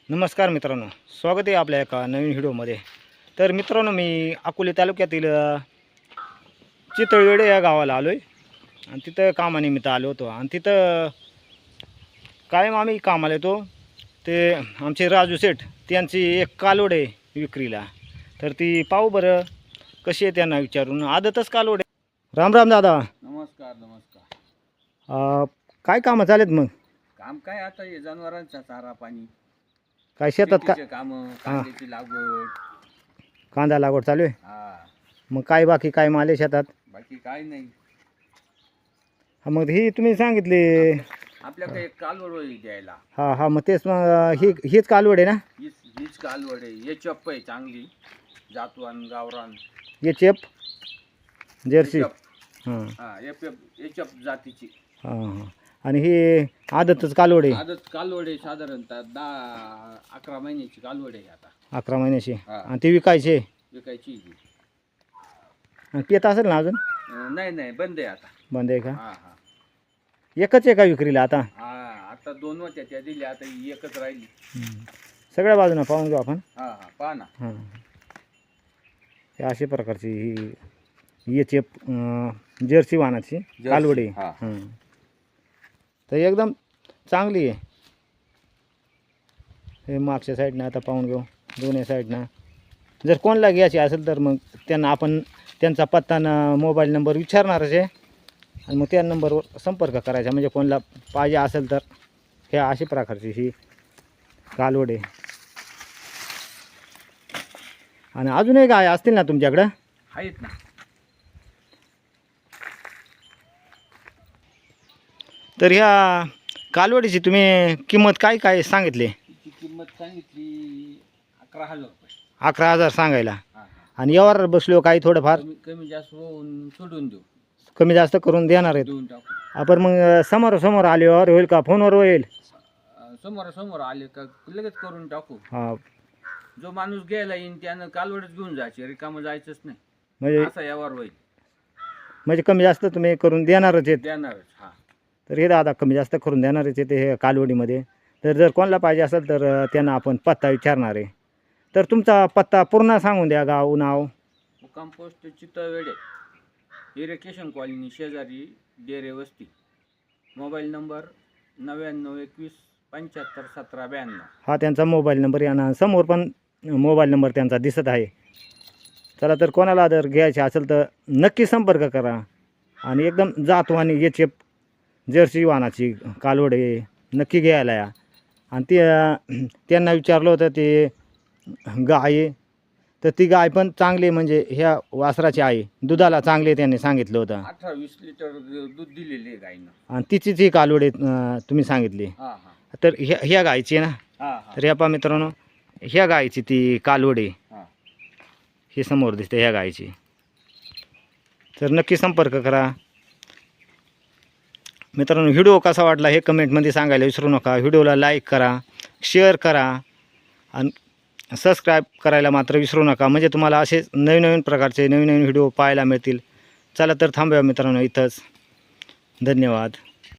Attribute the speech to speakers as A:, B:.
A: नमस्कार मित्रांनो, स्वागत आहे आपल्या एका नवीन व्हिडिओमध्ये। तर मित्रांनो, मी अकोले तालुक्यातील चितळवेडे या गावाला आलो आहे आणि तिथं कामानिमित्त आलो होतो। आणि तिथं कायम आम्ही कामाला येतो ते आमचे राजू सेठ त्यांची एक कालवड आहे विक्रीला। तर ती पाहू बरं कशी आहे, त्यांना विचारून। आदतच कालवड आहे। राम राम दादा।
B: नमस्कार नमस्कार।
A: काय कामं चालेत मग?
B: काम काय आता हे जनावरांचा चारा पाणी,
A: काय शेतात का
B: काम, कांद्याची लागवड,
A: कांदा लागवड चालू आहे?
B: हा,
A: मग काय बाकी काय माल आहे शेतात?
B: बाकी काय नाही।
A: हा, मग ही तुम्ही सांगितले
B: आपल्याकडे एक कालवड होईल द्यायला।
A: हा हा, मग तेच मग हीच कालवड आहे ना?
B: हीच कालवड आहे। हे चप्प आहे चांगली, जातवान गावरान,
A: ये चेप जर्सी। हां
B: हा, हे चप जातीची।
A: हां हां, आणि ही आदतच कालवड आहे?
B: आदत कालवड आहे, साधारणतः 10-11 महिन्याची कालवड आहे आता।
A: 11 महिन्याची।
B: हा.
A: आणि ती विकायची?
B: विकायची ही।
A: आणि पित असेल ना अजून?
B: नाही नाही, बंद आहे आता।
A: बंद आहे का?
B: हा हा
A: एकच आहे का विक्रीला आता?
B: हा, आता 2 होत्या त्या दिल्या, आता ही एकच राहिली।
A: सगळ्या बाजूनं पाहून घेऊ आपण।
B: हा हा, पहा ना।
A: हां, हे अशी प्रकारची ही चेप जर्सी वाहनाची कालवड आहे।
B: हा.
A: हां, तर एकदम चांगली आहे। हे मागच्या साईडनं आता पाहून घेऊ, दोन्ही साईडनं। जर कोणाला घ्यायची असेल तर मग त्यांना आपण त्यांचा पत्ता मोबाईल नंबर विचारणारच आहे, आणि मग त्या नंबरवर संपर्क करायचा, म्हणजे कोणाला पाहिजे असेल तर। हे अशी प्रकारची ही कालवड आहे। आणि अजूनही गाय असतील ना तुमच्याकडं?
B: आहेत ना।
A: तर ह्या कालवडीची तुम्ही किंमत काय काय सांगितली?
B: तिची किंमत सांगितली 11,000 रुपये।
A: 11,000 सांगायला।
B: हा हा,
A: आणि यावर बसलो काही थोडंफार
B: कमी जास्त होऊन सोडून देऊ,
A: कमी जास्त करून देणार आहेत
B: देऊन टाकू।
A: आपण? मग समोर आल्यावर होईल का फोनवर होईल?
B: समोर आले का लगेच करून टाकू।
A: हा,
B: जो माणूस घ्यायला येईन त्यानं कालवडच घेऊन जायचे, रिकामं जायचंच नाही,
A: म्हणजे
B: असा यावर होईल।
A: म्हणजे कमी जास्त तुम्ही करून देणारच आहेत?
B: देणारच। हा,
A: तर हे दादा कमी जास्त करून देणारच आहेत हे कालवडीमध्ये। तर जर कोणाला पाहिजे असेल तर त्यांना आपण पत्ता विचारणार आहे। तर तुमचा पत्ता पूर्ण सांगून द्या, गाव नाव।
B: मुक्काम पोस्ट चितळवेडे, इरिगेशन कॉलनी शेजारी, डेरे वस्ती। Mobile number 9921751792।
A: हा त्यांचा मोबाईल नंबर यांना समोर पण मोबाईल नंबर त्यांचा दिसत आहे। चला, तर कोणाला जर घ्यायचे असेल तर नक्की संपर्क करा। आणि एकदम जातवानी ये चेप जर्सी वाहनाची कालवड आहे, नक्की घ्यायला या। आणि त्यांना विचारलं होतं ते गाय आहे, तर ती गाय पण चांगली, म्हणजे ह्या वासराची आहे, दुधाला चांगली त्यांनी सांगितलं होतं।
B: 18-20 लिटर दूध दिलेले आहे गायनं।
A: आणि तिचीच ही कालवड आहे तुम्ही सांगितली।
B: हा हा
A: तर ह्या गायची आहे ना?
B: हा हा,
A: तर ह्या पहा मित्रांनो, ह्या गायची ती कालवड आहे,
B: हा.
A: ही समोर दिसते ह्या गायची। तर नक्की संपर्क करा मित्रांनो। व्हिडिओ कसा वाटला हे कमेंटमध्ये सांगायला विसरू नका। व्हिडिओला लाईक करा, शेअर करा आणि सबस्क्राईब करायला मात्र विसरू नका, म्हणजे तुम्हाला असे नवीन प्रकारचे नवीन व्हिडिओ पाहायला मिळतील। चला, तर थांबूया मित्रांनो इथंच। धन्यवाद।